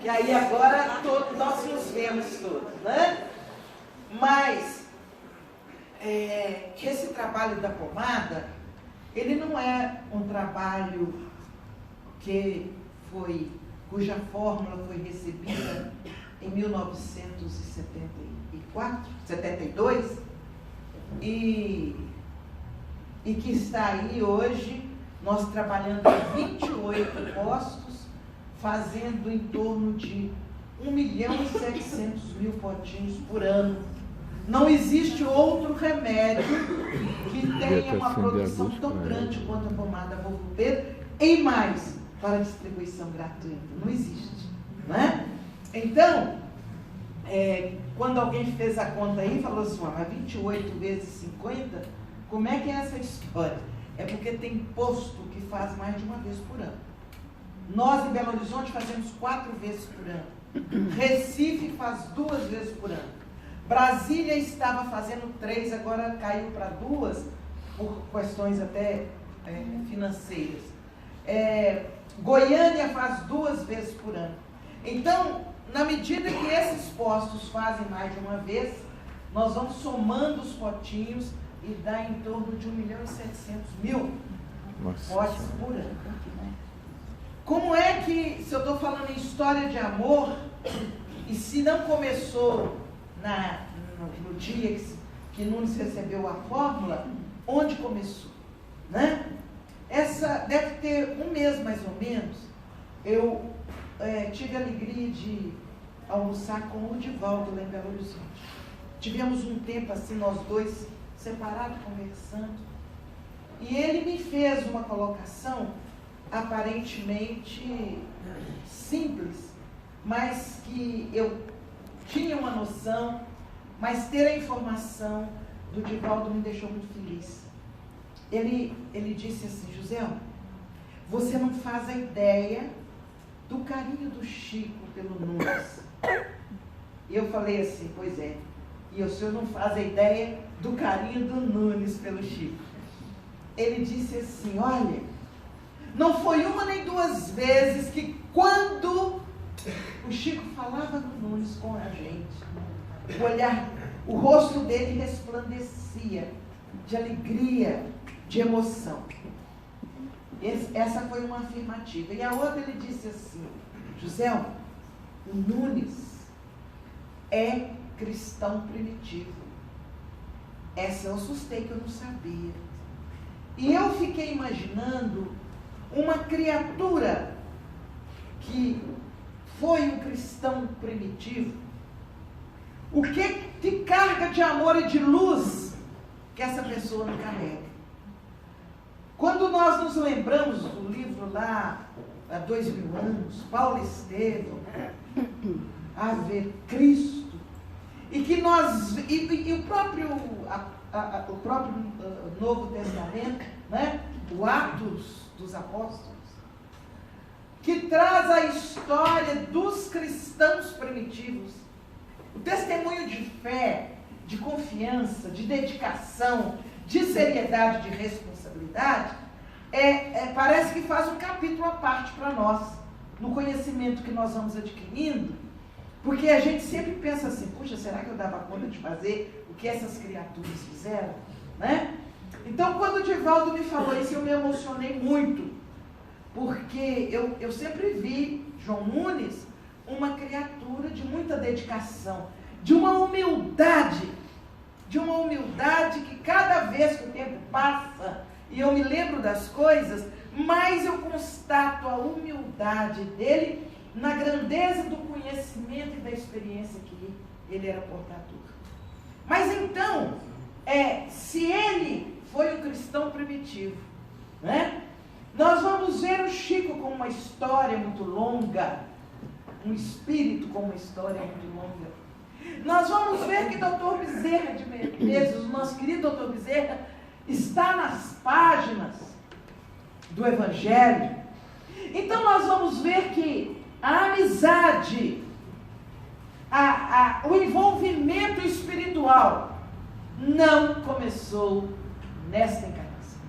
Que aí agora nós nos vemos todos, né? Mas esse trabalho da pomada, ele não é um trabalho cuja fórmula foi recebida em 1972 e que está aí hoje, nós trabalhando em 28 postos, fazendo em torno de 1.700.000 potinhos por ano. Não existe outro remédio que tenha uma produção tão grande quanto a pomada Vovô Pedro, e mais, para distribuição gratuita. Não existe, né? Então, quando alguém fez a conta aí, falou assim, mas 28 vezes 50, como é que é essa história? É porque tem posto que faz mais de uma vez por ano. Nós, em Belo Horizonte, fazemos 4 vezes por ano. Recife faz 2 vezes por ano. Brasília estava fazendo 3, agora caiu para 2, por questões até financeiras. Goiânia faz 2 vezes por ano. Então, na medida que esses postos fazem mais de uma vez, nós vamos somando os potinhos e dá em torno de 1.700.000 potes por ano. Como é que, se eu estou falando em história de amor, e se não começou no dia que Nunes recebeu a fórmula, onde começou? Né? Essa deve ter um mês mais ou menos, eu tive a alegria de almoçar com o Divaldo lá em Belo Horizonte. Tivemos um tempo assim, nós dois, separados, conversando, e ele me fez uma colocação aparentemente simples, mas que eu tinha uma noção, mas ter a informação do Divaldo me deixou muito feliz. Ele disse assim, José, você não faz a ideia do carinho do Chico pelo Nunes. E eu falei assim, pois é, e o senhor não faz a ideia do carinho do Nunes pelo Chico. Ele disse assim, olha, não foi uma nem 2 vezes que quando o Chico falava do Nunes com a gente, o rosto dele resplandecia de alegria, de emoção. Essa foi uma afirmativa. E a outra ele disse assim, José, o Nunes é cristão primitivo. Essa eu assustei que eu não sabia. E eu fiquei imaginando uma criatura que foi um cristão primitivo, o que de carga de amor e de luz que essa pessoa não carrega. Quando nós nos lembramos do livro lá, há 2000 anos, Paulo Estevão, Ave Cristo, e que nós, e o próprio Novo Testamento, né? O Atos dos Apóstolos, que traz a história dos cristãos primitivos, o testemunho de fé, de confiança, de dedicação, de seriedade, de responsabilidade, parece que faz um capítulo à parte para nós, no conhecimento que nós vamos adquirindo, porque a gente sempre pensa assim, puxa, será que eu dava conta de fazer o que essas criaturas fizeram? Né? Então, quando o Divaldo me falou isso, eu me emocionei muito, porque eu sempre vi João Nunes uma criatura de muita dedicação, de uma humildade que cada vez que o tempo passa e eu me lembro das coisas, mais eu constato a humildade dele na grandeza do conhecimento e da experiência que ele era portador. Mas então, se ele foi um cristão primitivo, né? Nós vamos ver o Chico com uma história muito longa, um espírito com uma história muito longa. Nós vamos ver que Dr. Bezerra de Menezes, o nosso querido Dr. Bezerra, está nas páginas do Evangelho. Então nós vamos ver que a amizade, o envolvimento espiritual não começou nesta encarnação.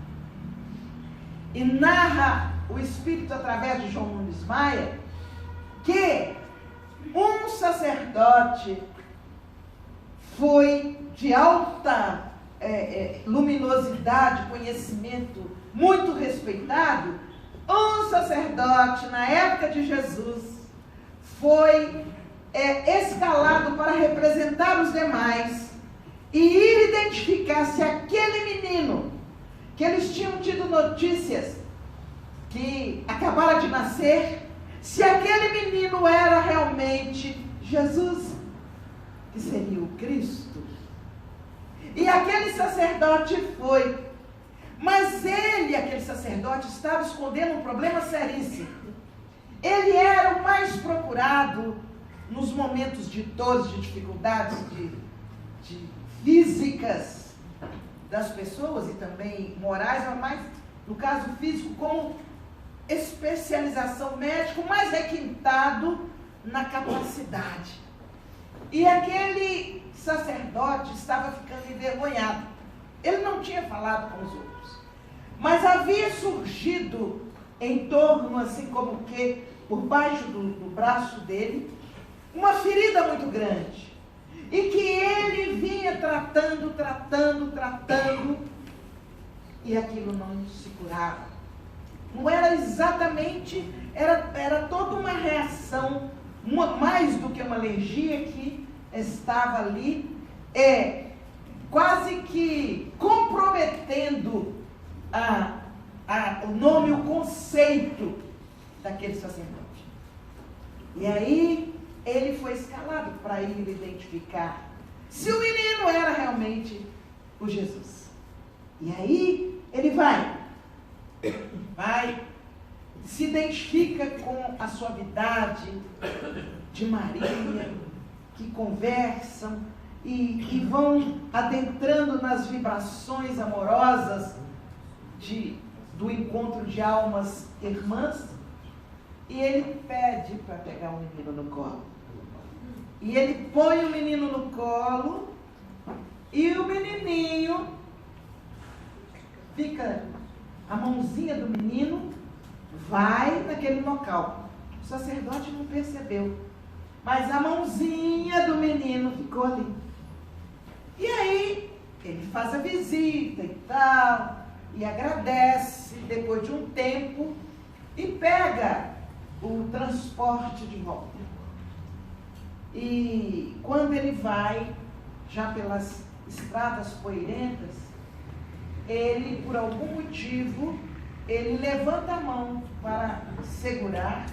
E narra o Espírito através de João Nunes Maia que sacerdote foi de alta luminosidade, conhecimento, muito respeitado, um sacerdote na época de Jesus foi escalado para representar os demais e ir identificar se aquele menino que eles tinham tido notícias que acabara de nascer, se aquele menino era realmente Jesus, que seria o Cristo. E aquele sacerdote foi. Mas ele, aquele sacerdote, estava escondendo um problema seríssimo. Ele era o mais procurado nos momentos de dores, de dificuldades, de físicas das pessoas e também morais, mas mais no caso físico, como especialização médica, o mais requintado na capacidade. E aquele sacerdote estava ficando envergonhado. Ele não tinha falado com os outros, mas havia surgido em torno, assim como que por baixo do braço dele, uma ferida muito grande, e que ele vinha tratando, e aquilo não se curava. Não era exatamente, era toda uma reação, mais do que uma alergia que estava ali, quase que comprometendo o nome, o conceito daquele sacerdote. E aí ele foi escalado para ir identificar se o menino era realmente o Jesus. E aí ele vai, se identifica com a suavidade de Maria, que conversam e vão adentrando nas vibrações amorosas do encontro de almas irmãs, e ele pede para pegar o menino no colo. E ele põe o menino no colo, e o menininho fica, a mãozinha do menino vai naquele local. O sacerdote não percebeu, mas a mãozinha do menino ficou ali. E aí ele faz a visita e tal, e agradece depois de um tempo, e pega o transporte de volta. E quando ele vai, já pelas estradas poeirentas, ele, por algum motivo, ele levanta a mão para segurar,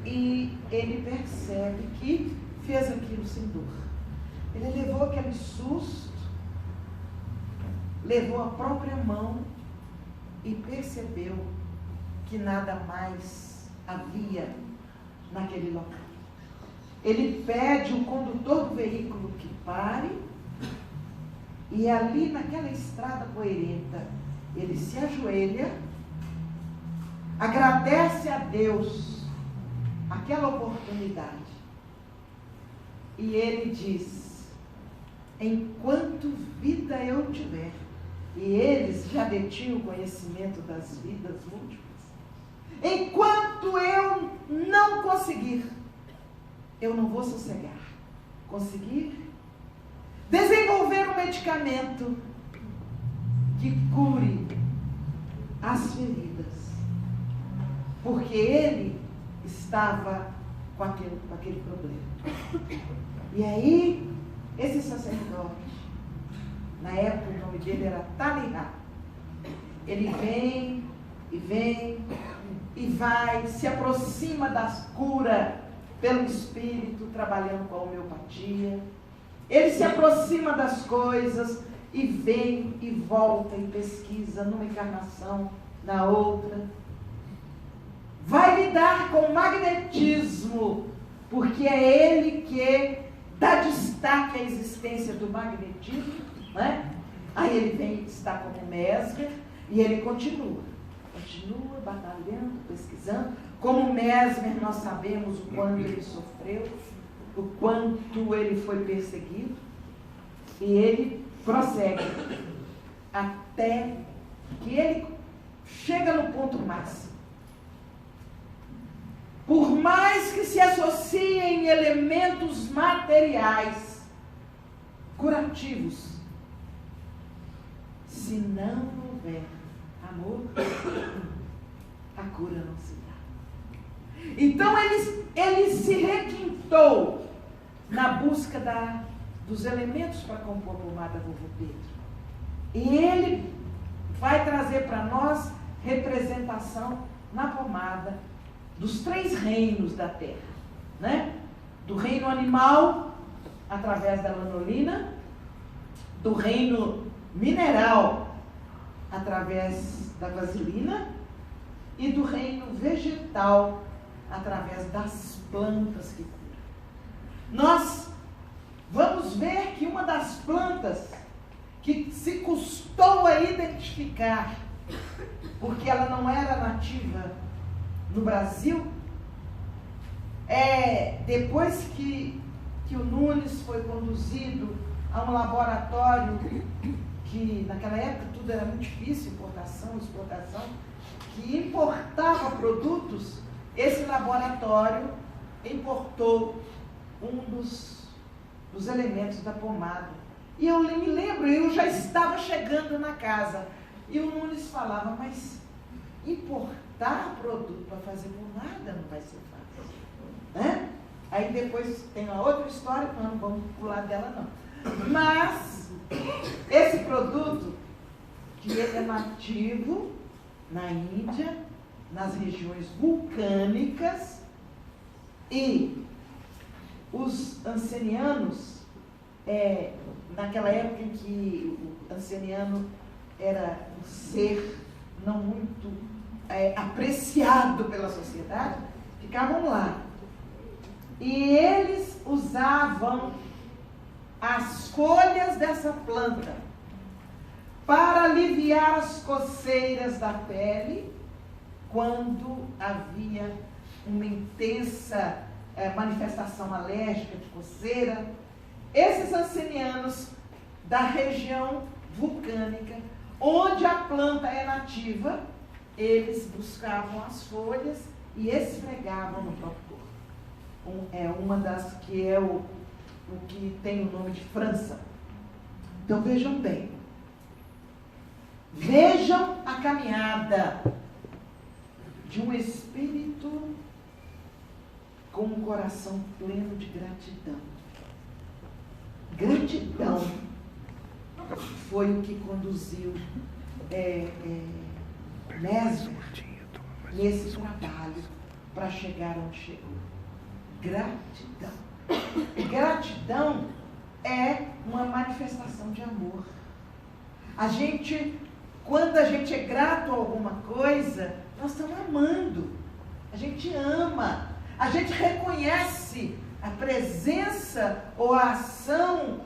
e ele percebe que fez aquilo sem dor. Ele levou aquele susto, levou a própria mão e percebeu que nada mais havia naquele local. Ele pede o condutor do veículo que pare, e ali naquela estrada poeirenta, ele se ajoelha, agradece a Deus aquela oportunidade, e ele diz: enquanto vida eu tiver, e eles já detinham o conhecimento das vidas múltiplas, enquanto eu não conseguir, eu não vou sossegar. Conseguir desenvolver um medicamento que cure as feridas, porque ele estava com aquele problema. E aí, esse sacerdote, na época o nome dele era Talihá, ele vem e vai, se aproxima da cura pelo Espírito, trabalhando com a homeopatia. Ele se aproxima das coisas e vem e volta e pesquisa numa encarnação, na outra. Vai lidar com o magnetismo, porque é ele que dá destaque à existência do magnetismo, né? Aí ele vem estar como Mesmer e ele continua batalhando, pesquisando. Como Mesmer, nós sabemos o quanto ele sofreu, o quanto ele foi perseguido, e ele prossegue até que ele chega no ponto máximo. por mais que se associem elementos materiais curativos, se não houver amor, a cura não se dá. Então ele se requintou na busca dos elementos para compor a pomada Vovô Pedro. E ele vai trazer para nós representação na pomada dos 3 reinos da terra, né? Do reino animal, através da lanolina, do reino mineral, através da vaselina, e do reino vegetal, através das plantas que curam. Nós vamos ver que uma das plantas que se custou a identificar, porque ela não era nativa no Brasil, depois que o Nunes foi conduzido a um laboratório que naquela época tudo era muito difícil, importação, exportação, que importava produtos, esse laboratório importou um dos elementos da pomada. E eu me lembro, eu já estava chegando na casa, e o Nunes falava, mas importar produto para fazer pomada não vai ser fácil, né? Aí depois tem uma outra história, nós não vamos pular dela não. Mas esse produto, que ele é nativo na Índia, nas regiões vulcânicas, e os ancenianos, naquela época em que o anceniano era um ser não muito apreciado pela sociedade, ficavam lá. E eles usavam as folhas dessa planta para aliviar as coceiras da pele quando havia uma intensa manifestação alérgica de coceira. Esses ancenianos da região vulcânica, onde a planta é nativa, eles buscavam as folhas e esfregavam no próprio corpo. Uma das que é o que tem o nome de França. Então vejam bem. Vejam a caminhada de um espírito com um coração pleno de gratidão. Gratidão foi o que conduziu Mesmer nesse trabalho para chegar onde chegou. Gratidão. Gratidão é uma manifestação de amor. Quando a gente é grato a alguma coisa, nós estamos amando. A gente ama. A gente reconhece a presença ou a ação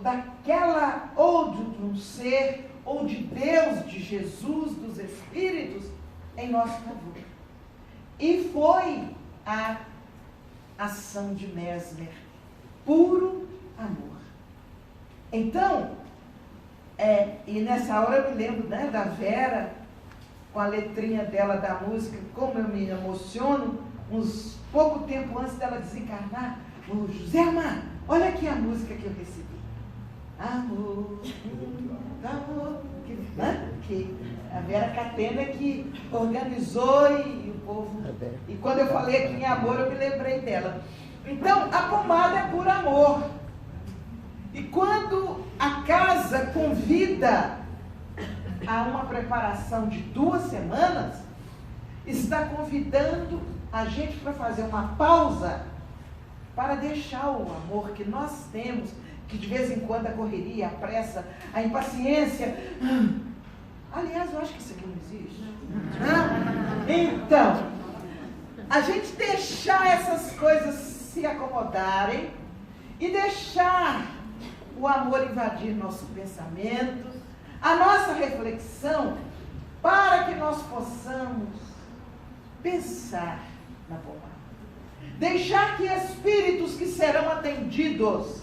daquela, ou de um ser, ou de Deus, de Jesus, dos Espíritos, em nosso favor. E foi a ação de Mesmer, puro amor. Então, e nessa hora eu me lembro, né, da Vera, com a letrinha dela da música, como eu me emociono, uns pouco tempo antes dela desencarnar, o José Amar, olha aqui a música que eu recebi. Amor, amor, que a Vera Catena que organizou e o povo. E quando eu falei aqui em amor, eu me lembrei dela. Então, a pomada é por amor. E quando a casa convida a uma preparação de 2 semanas, está convidando a gente para fazer uma pausa para deixar o amor que nós temos, que de vez em quando a correria, a pressa, a impaciência. Aliás, eu acho que isso aqui não existe. Então, a gente deixar essas coisas se acomodarem e deixar o amor invadir nosso pensamento, a nossa reflexão, para que nós possamos pensar na pomada. Deixar que espíritos que serão atendidos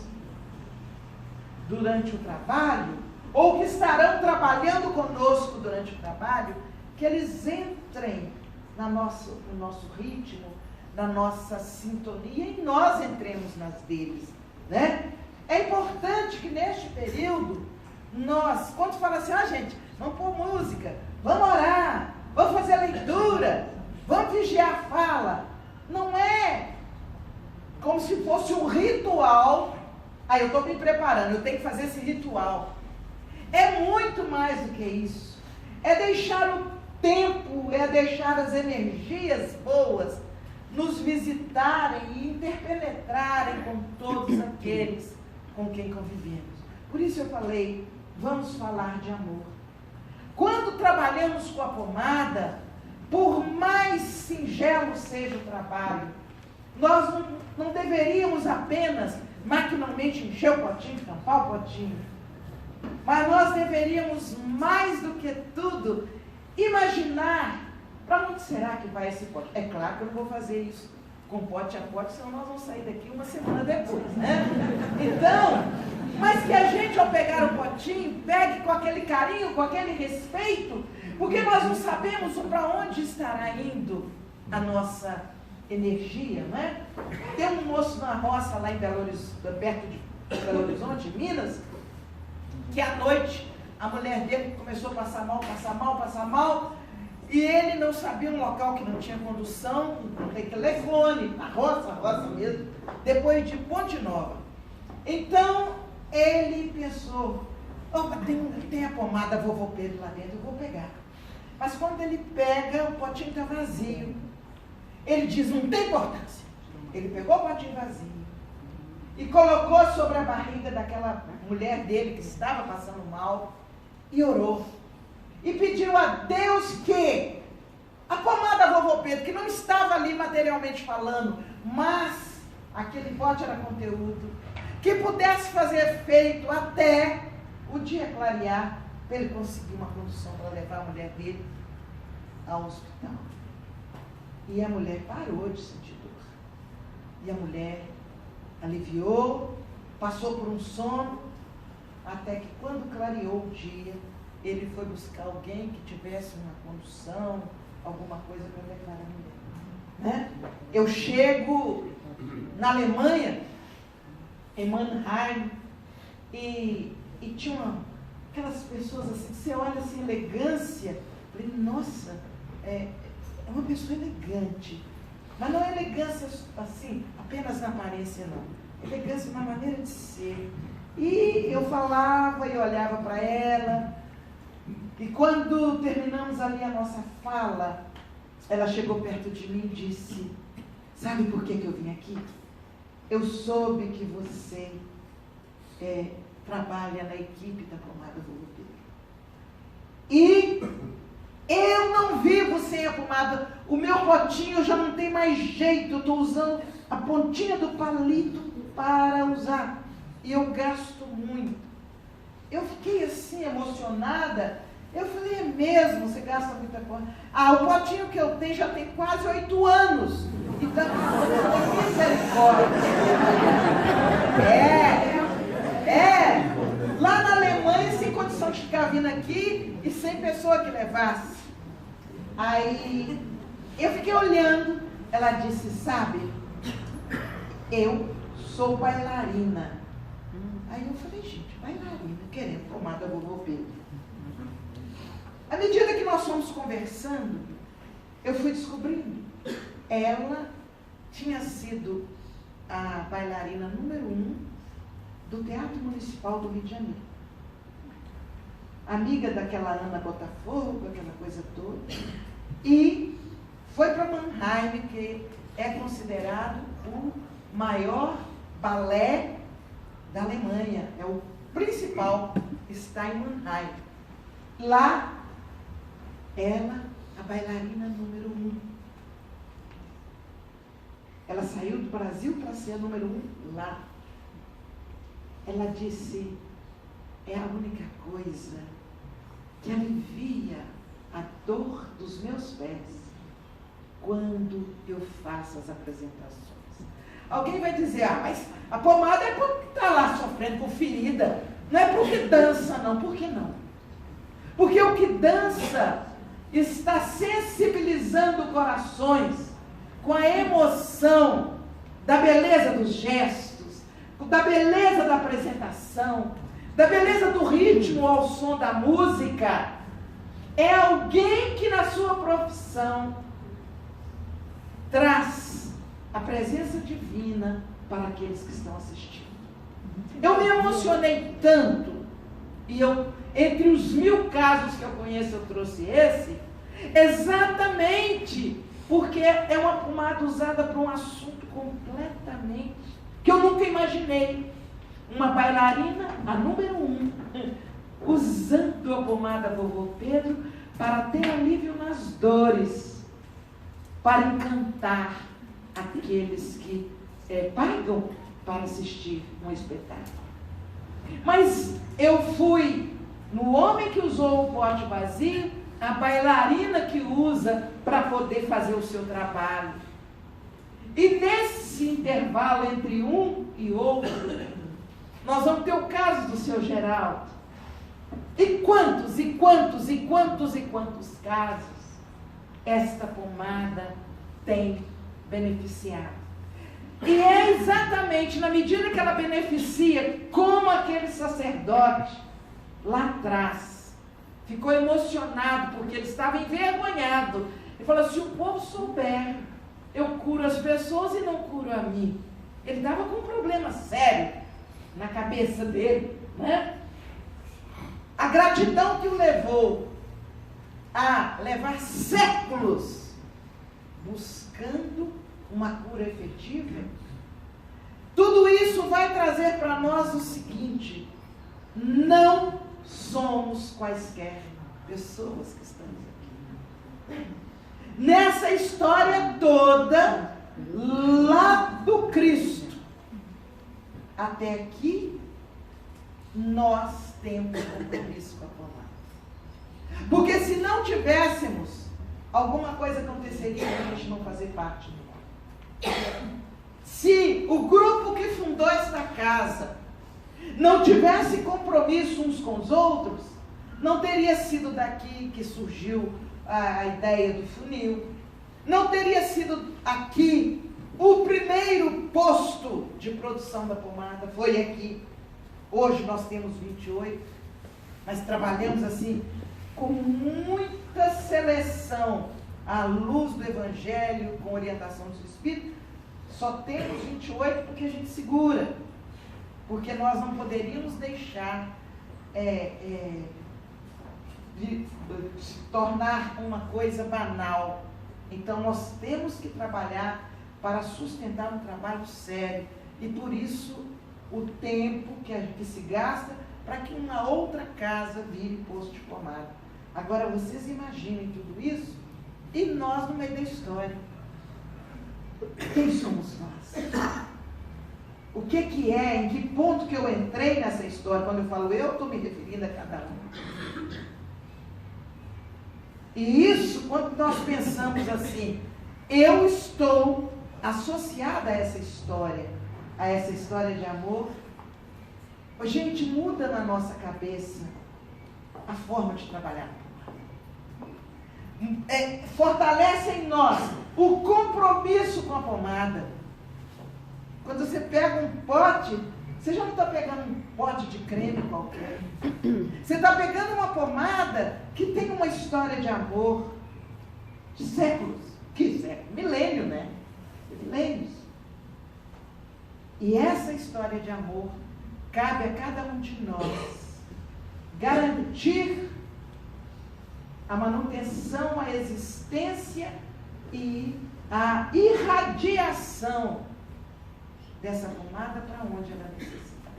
durante o trabalho, ou que estarão trabalhando conosco durante o trabalho, que eles entrem no nosso ritmo, na nossa sintonia e nós entremos nas deles, né? É importante que neste período, nós, quando fala assim, gente, vamos pôr música, vamos orar, vamos fazer leitura, vamos vigiar a fala, não é como se fosse um ritual. Eu estou me preparando, eu tenho que fazer esse ritual. É muito mais do que isso. É deixar o tempo, é deixar as energias boas nos visitarem e interpenetrarem com todos aqueles com quem convivemos. Por isso eu falei, vamos falar de amor. Quando trabalhamos com a pomada, por mais singelo seja o trabalho, nós não deveríamos apenas maquinalmente encher o potinho, tampar o potinho, mas nós deveríamos, mais do que tudo, imaginar para onde será que vai esse pote. É claro que eu não vou fazer isso com pote a pote, senão nós vamos sair daqui uma semana depois, né? Então, mas que a gente, ao pegar o potinho, pegue com aquele carinho, com aquele respeito, porque nós não sabemos para onde estará indo a nossa energia, não é? Tem um moço na roça lá em perto de Belo Horizonte, Minas, que à noite a mulher dele começou a passar mal, e ele não sabia um local que não tinha condução, não tem telefone, na roça mesmo, depois de Ponte Nova. Então, ele pensou, tem a pomada vovô Pedro lá dentro, eu vou pegar. Mas quando ele pega, o potinho está vazio. Ele diz, não tem importância. Ele pegou o potinho vazio e colocou sobre a barriga daquela mulher dele que estava passando mal e orou. E pediu a Deus que a pomada vovô Pedro, que não estava ali materialmente falando, mas aquele pote era conteúdo, que pudesse fazer efeito até o dia clarear, para ele conseguir uma condução para levar a mulher dele ao hospital. E a mulher parou de sentir dor. E a mulher aliviou, passou por um sono, até que quando clareou o dia, ele foi buscar alguém que tivesse uma condução, alguma coisa para levar a mulher. Né? Eu chego na Alemanha, em Mannheim, e tinha aquelas pessoas assim, você olha assim, elegância, falei, nossa, é uma pessoa elegante, mas não é elegância assim, apenas na aparência não, elegância na maneira de ser. E eu falava e olhava para ela, e quando terminamos ali a nossa fala, ela chegou perto de mim e disse, sabe por que eu vim aqui? Eu soube que você trabalha na equipe da pomada vovô Pedro. E eu não vivo sem a pomada. O meu potinho já não tem mais jeito. Eu estou usando a pontinha do palito para usar. E eu gasto muito. Eu fiquei assim, emocionada. Eu falei, é mesmo? Você gasta muita coisa? O potinho que eu tenho já tem quase 8 anos. Então, misericórdia. Lá na Alemanha, sem condição de ficar vindo aqui e sem pessoa que levasse. Aí, eu fiquei olhando. Ela disse, sabe, eu sou bailarina. Aí eu falei, gente, bailarina, querendo pomada vovô Pedro. À medida que nós fomos conversando, eu fui descobrindo. Ela tinha sido a bailarina número 1 do Teatro Municipal do Rio de Janeiro. Amiga daquela Ana Botafogo, aquela coisa toda. E foi para Mannheim, que é considerado o maior balé da Alemanha. É o principal, está em Mannheim. Lá, ela, a bailarina número 1. Ela saiu do Brasil para ser a número 1 lá. Ela disse, é a única coisa que alivia a dor dos meus pés quando eu faço as apresentações. Alguém vai dizer, mas a pomada é porque está lá sofrendo por ferida. Não é porque dança, não. Por que não? Porque o que dança está sensibilizando corações com a emoção da beleza dos gestos, da beleza da apresentação, da beleza do ritmo ao som da música. É alguém que na sua profissão traz a presença divina para aqueles que estão assistindo. Eu me emocionei tanto, e entre os 1000 casos que eu conheço, eu trouxe esse, exatamente porque é uma pomada usada para um assunto completamente que eu nunca imaginei. Uma bailarina, a número 1, usando a pomada Vovô Pedro para ter alívio nas dores, para encantar aqueles que pagam para assistir um espetáculo. Mas eu fui no homem que usou o pote vazio, a bailarina que usa para poder fazer o seu trabalho. E nesse intervalo entre um e outro, nós vamos ter o caso do seu Geraldo. E quantos casos esta pomada tem beneficiado? E é exatamente na medida que ela beneficia, como aquele sacerdote lá atrás ficou emocionado, porque ele estava envergonhado. Ele falou: se o povo souber, eu curo as pessoas e não curo a mim. Ele estava com um problema sério na cabeça dele, né? A gratidão que o levou a levar séculos buscando uma cura efetiva. Tudo isso vai trazer para nós o seguinte: não somos quaisquer pessoas que estamos aqui. Nessa história toda, lá do Cristo até aqui, nós temos compromisso com a palavra. Porque se não tivéssemos, alguma coisa aconteceria para a gente não fazer parte do mundo. Se o grupo que fundou esta casa não tivesse compromisso uns com os outros, não teria sido daqui que surgiu a ideia do funil, não teria sido aqui o primeiro posto de produção da pomada, foi aqui. Hoje nós temos 28, mas trabalhamos assim com muita seleção à luz do Evangelho, com orientação do Espírito. Só temos 28 porque a gente segura, porque nós não poderíamos deixar de se tornar uma coisa banal. Então nós temos que trabalhar para sustentar um trabalho sério, e por isso o tempo que se gasta para que uma outra casa vire posto de pomada. Agora vocês imaginem tudo isso e nós no meio da história. Quem somos nós? O que é, em que ponto que eu entrei nessa história? Quando eu falo eu, estou me referindo a cada um. E isso, quando nós pensamos assim, eu estou associada a essa história de amor, a gente muda na nossa cabeça a forma de trabalhar. Fortalece em nós o compromisso com a pomada. Quando você pega um pote, você já não está pegando um pote de creme qualquer. Você está pegando uma pomada que tem uma história de amor de séculos. Que século? Milênio, né? Milênios. E essa história de amor cabe a cada um de nós garantir a manutenção, a existência e a irradiação dessa pomada para onde ela necessita.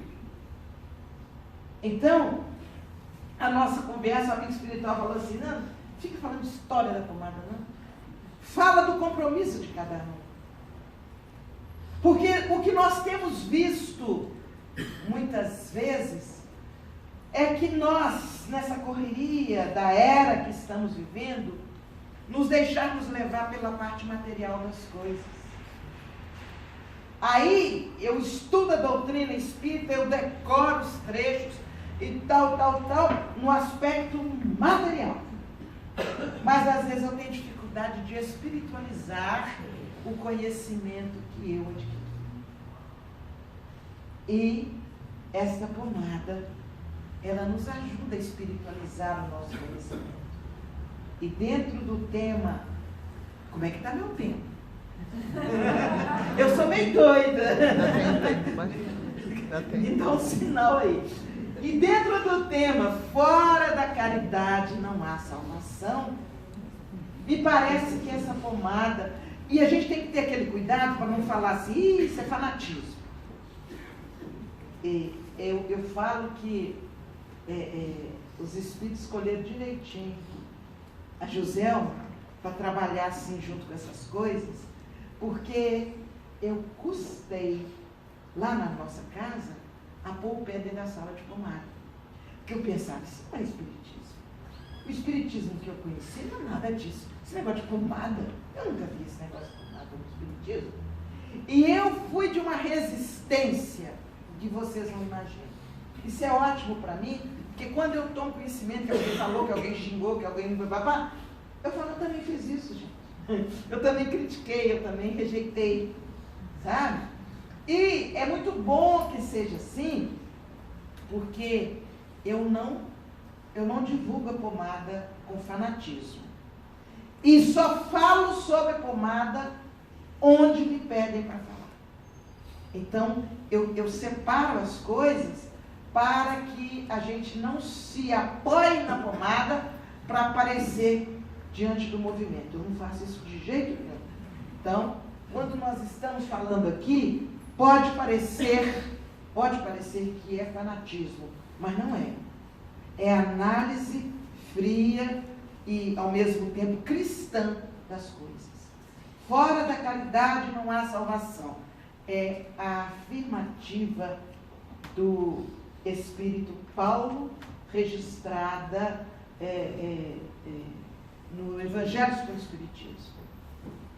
Então, a nossa conversa, o amigo espiritual falou assim: não, fica falando de história da pomada, não. Fala do compromisso de cada um. Porque o que nós temos visto muitas vezes é que nós, nessa correria da era que estamos vivendo, nos deixarmos levar pela parte material das coisas. Aí eu estudo a doutrina espírita, eu decoro os trechos e tal, no aspecto material. Mas às vezes eu tenho dificuldade de espiritualizar o conhecimento que eu adquiri. E esta pomada, ela nos ajuda a espiritualizar o nosso conhecimento. E dentro do tema, como é que está meu tempo? Eu sou meio doida. Então, sinal aí. E dentro do tema, fora da caridade não há salvação, me parece que essa pomada, e a gente tem que ter aquele cuidado para não falar assim, isso é fanatismo. E eu falo que os espíritos escolheram direitinho a Joselma para trabalhar assim junto com essas coisas, porque eu custei lá na nossa casa a pôr o pé dentro da sala de pomada. Porque eu pensava, isso não é espiritismo. O espiritismo que eu conheci não é nada disso. Esse negócio de pomada, eu nunca vi esse negócio de pomada no espiritismo. E eu fui de uma resistência que vocês não imaginam. Isso é ótimo para mim, porque quando eu tomo conhecimento que alguém falou, que alguém xingou, que alguém não papá, eu falo, eu também fiz isso, gente. Eu também critiquei, eu também rejeitei, sabe? E é muito bom que seja assim, porque eu não divulgo a pomada com fanatismo. E só falo sobre a pomada onde me pedem para falar. Então, eu separo as coisas para que a gente não se apoie na pomada para aparecer diante do movimento. Eu não faço isso de jeito nenhum. Então, quando nós estamos falando aqui, pode parecer que é fanatismo, mas não é. É análise fria e, ao mesmo tempo, cristã das coisas. Fora da caridade não há salvação. É a afirmativa do Espírito Paulo, registrada no Evangelho segundo o Espiritismo.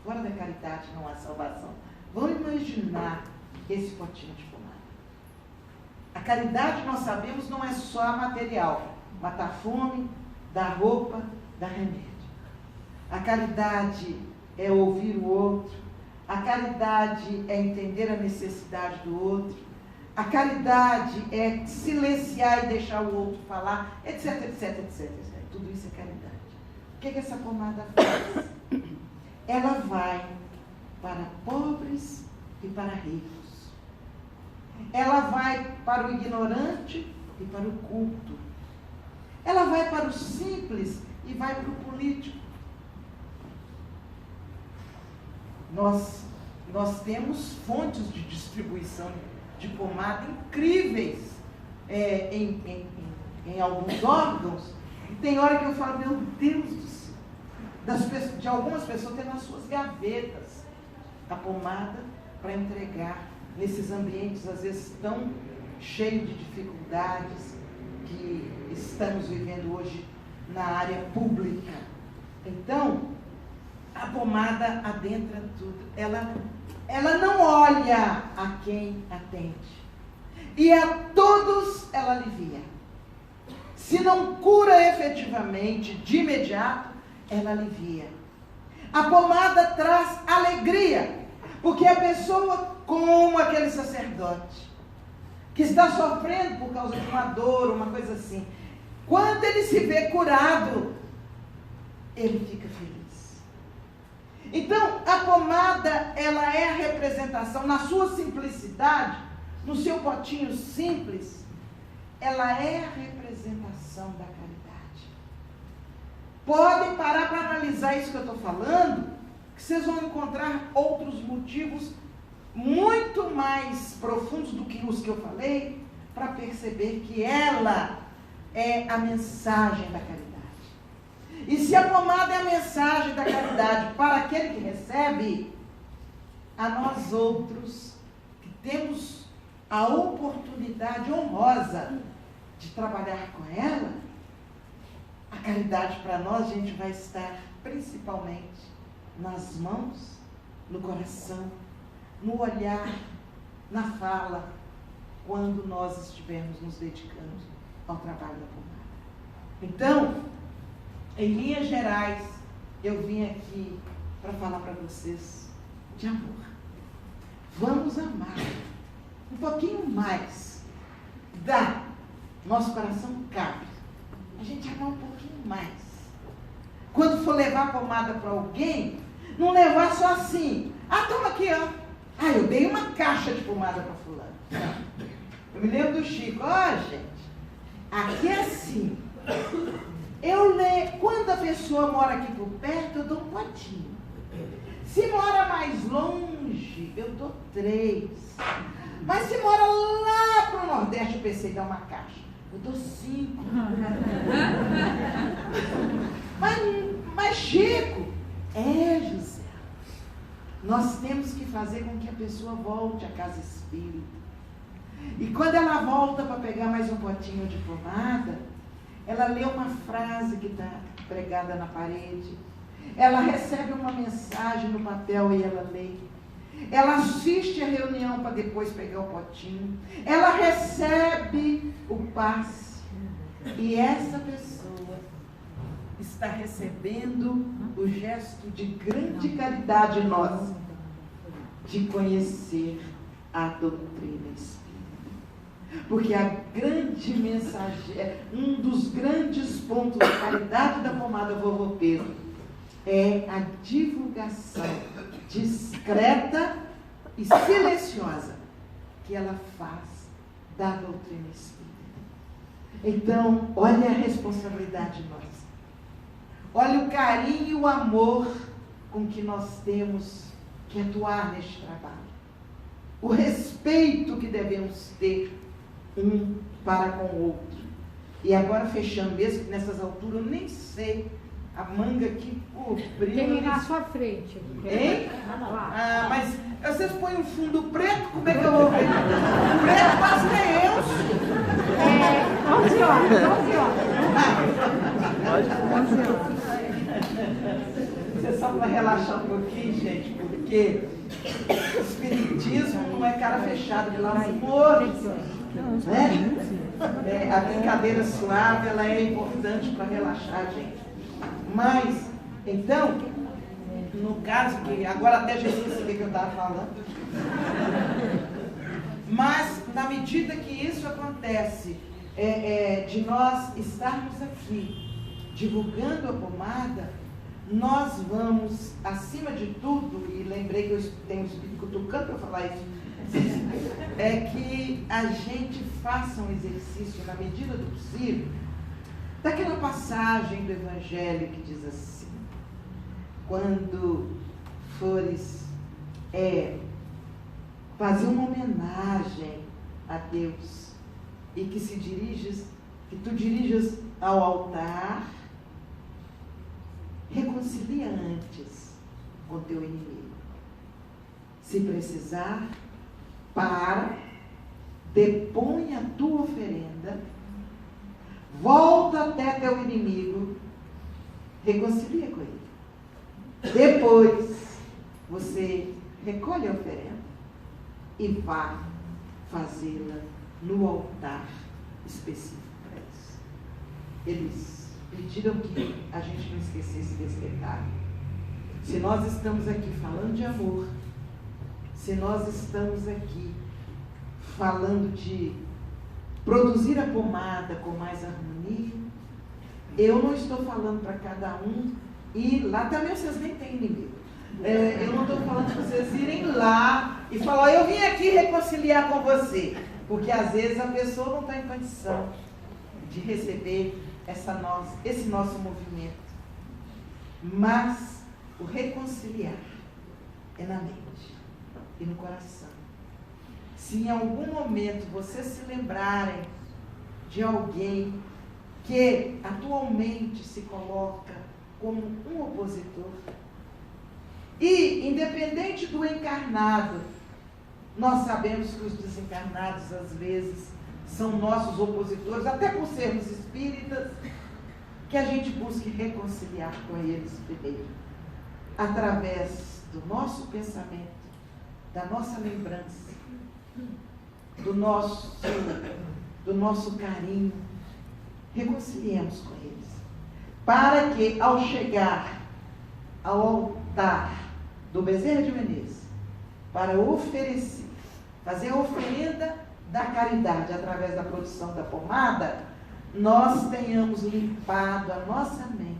Fora da caridade não há salvação. Vamos imaginar esse potinho de pomada. A caridade, nós sabemos, não é só material. Matar fome, dar roupa, dar remédio. A caridade é ouvir o outro. A caridade é entender a necessidade do outro. A caridade é silenciar e deixar o outro falar, etc, etc, etc, etc. Tudo isso é caridade. O que essa pomada faz? Ela vai para pobres e para ricos. Ela vai para o ignorante e para o culto. Ela vai para o simples e vai para o político. Nós temos fontes de distribuição de pomada incríveis em alguns órgãos. E tem hora que eu falo, meu Deus do céu, de algumas pessoas têm nas suas gavetas a pomada para entregar nesses ambientes, às vezes, tão cheios de dificuldades que estamos vivendo hoje na área pública. Então, a pomada adentra tudo. Ela não olha a quem atende. E a todos ela alivia. Se não cura efetivamente, de imediato, ela alivia. A pomada traz alegria, porque a pessoa, como aquele sacerdote, que está sofrendo por causa de uma dor, uma coisa assim, quando ele se vê curado, ele fica feliz. Então, a pomada, ela é a representação, na sua simplicidade, no seu potinho simples, ela é a representação da caridade. Podem parar para analisar isso que eu estou falando, que vocês vão encontrar outros motivos muito mais profundos do que os que eu falei, para perceber que ela é a mensagem da caridade. E se a pomada é a mensagem da caridade para aquele que recebe, a nós outros, que temos a oportunidade honrosa de trabalhar com ela, a caridade para nós, gente, vai estar principalmente nas mãos, no coração, no olhar, na fala, quando nós estivermos nos dedicando ao trabalho da pomada. Então, em linhas gerais, eu vim aqui para falar para vocês de amor. Vamos amar um pouquinho mais. Nosso coração cabe. A gente amar um pouquinho mais. Quando for levar a pomada para alguém, não levar só assim. Toma aqui, ó. Eu dei uma caixa de pomada para fulano. Não. Eu me lembro do Chico. Gente, aqui é assim. Quando a pessoa mora aqui por perto, eu dou um potinho. Se mora mais longe, eu dou 3. Mas se mora lá para o Nordeste, eu pensei em dar uma caixa. Eu dou 5. Mas Chico, José, nós temos que fazer com que a pessoa volte à casa espírita. E quando ela volta para pegar mais um potinho de pomada, ela lê uma frase que está pregada na parede. Ela recebe uma mensagem no papel e ela lê. Ela assiste a reunião para depois pegar o potinho. Ela recebe o passe. E essa pessoa está recebendo o gesto de grande caridade nossa de conhecer a doutrina espírita. Porque a grande mensagem, um dos grandes pontos da caridade da pomada Vovô Pedro é a divulgação discreta e silenciosa que ela faz da doutrina espírita. Então, olha a responsabilidade nossa. Olha o carinho e o amor com que nós temos que atuar neste trabalho. O respeito que devemos ter um para com o outro. E agora fechando mesmo, que nessas alturas eu nem sei a manga que cobriu. Tem na sua frente. Hein? Mas vocês põem um fundo preto, como é que eu vou ver? Preto quase nem eu. 11 horas. Isso é só para relaxar um pouquinho, gente, porque o espiritismo não é cara fechada de laços mortos, né? A brincadeira suave, ela é importante para relaxar a gente. Mas, então, no caso que agora até já esqueci o que eu estava falando, mas na medida que isso acontece, de nós estarmos aqui divulgando a pomada, nós vamos, acima de tudo, e lembrei que eu tenho um espírito cutucando para falar isso, é que a gente faça um exercício, na medida do possível, daquela passagem do Evangelho que diz assim: quando fores fazer uma homenagem a Deus e que tu dirijas ao altar, reconcilia antes com teu inimigo. Se precisar, depõe a tua oferenda, volta até teu inimigo, reconcilia com ele. Depois, você recolhe a oferenda e vá fazê-la no altar específico para isso. Eles pediram que a gente não esquecesse desse detalhe. Se nós estamos aqui falando de amor, se nós estamos aqui falando de produzir a pomada com mais harmonia, eu não estou falando para cada um ir lá, também vocês nem têm inimigo. Eu não estou falando para vocês irem lá e falar: eu vim aqui reconciliar com você, porque às vezes a pessoa não está em condição de receber esse nosso movimento. Mas o reconciliar é na mente e no coração. Se em algum momento vocês se lembrarem de alguém que atualmente se coloca como um opositor, e independente do encarnado, nós sabemos que os desencarnados às vezes são nossos opositores, até por sermos espíritas, que a gente busque reconciliar com eles primeiro, através do nosso pensamento, da nossa lembrança, do nosso carinho. Reconciliemos com eles, para que ao chegar ao altar do Bezerra de Menezes, para oferecer, fazer a oferenda da caridade através da produção da pomada, nós tenhamos limpado a nossa mente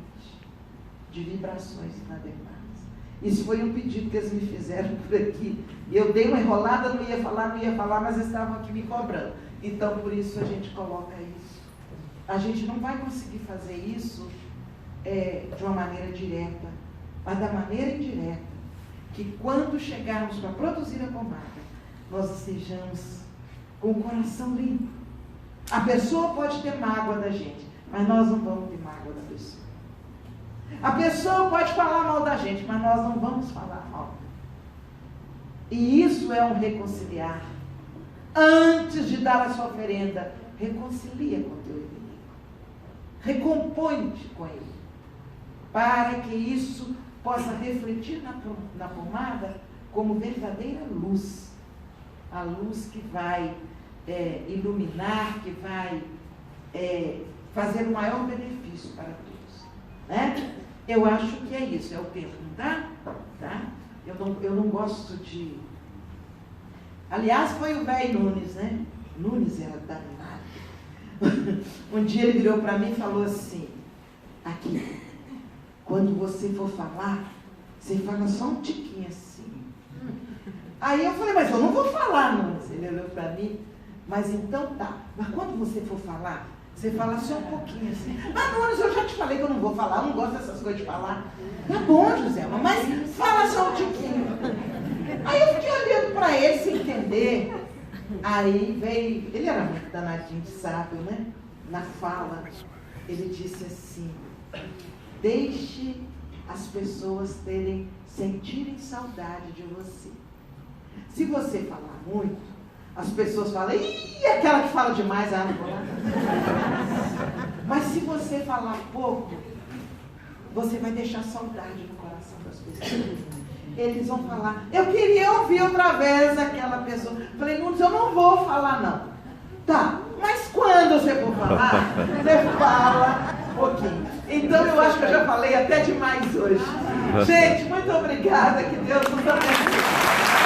de vibrações inadequadas. Isso foi um pedido que eles me fizeram por aqui. Eu dei uma enrolada, não ia falar, mas eles estavam aqui me cobrando. Então, por isso a gente coloca isso. A gente não vai conseguir fazer isso de uma maneira direta, mas da maneira indireta, que quando chegarmos para produzir a pomada, nós estejamos com o coração limpo. A pessoa pode ter mágoa da gente, mas nós não vamos ter mágoa da pessoa. A pessoa pode falar mal da gente, mas nós não vamos falar mal. E isso é um reconciliar. Antes de dar a sua oferenda, reconcilia com o teu inimigo. Recompõe-te com ele. Para que isso possa refletir na pomada como verdadeira luz. A luz que vai iluminar, que vai fazer o maior benefício para todos. Né? Eu acho que é isso, é o tempo, não tá? Eu não gosto de... Aliás, foi o velho Nunes, né? Nunes era danado. Um dia ele virou para mim e falou assim, aqui, quando você for falar, você fala só um tiquinho assim. Aí eu falei, mas eu não vou falar, Nunes. Ele olhou para mim, mas então tá. Mas quando você for falar, você fala só um pouquinho assim. Mas Nunes, eu já te falei que eu não vou falar, eu não gosto dessas coisas de falar. Tá bom, José, mas fala só um tiquinho. Aí eu fiquei olhando para ele sem entender. Aí veio, ele era muito danadinho de sábio, né? Na fala, ele disse assim, deixe as pessoas sentirem saudade de você. Se você falar muito, as pessoas falam, ih, aquela que fala demais, não vou lá. Mas se você falar pouco, você vai deixar saudade no coração das pessoas. Eles vão falar, eu queria ouvir outra vez aquela pessoa. Falei, Nunes, eu não vou falar não. Tá, mas quando você for falar, você fala um pouquinho. Então eu acho que eu já falei até demais hoje. Gente, muito obrigada, que Deus nos abençoe.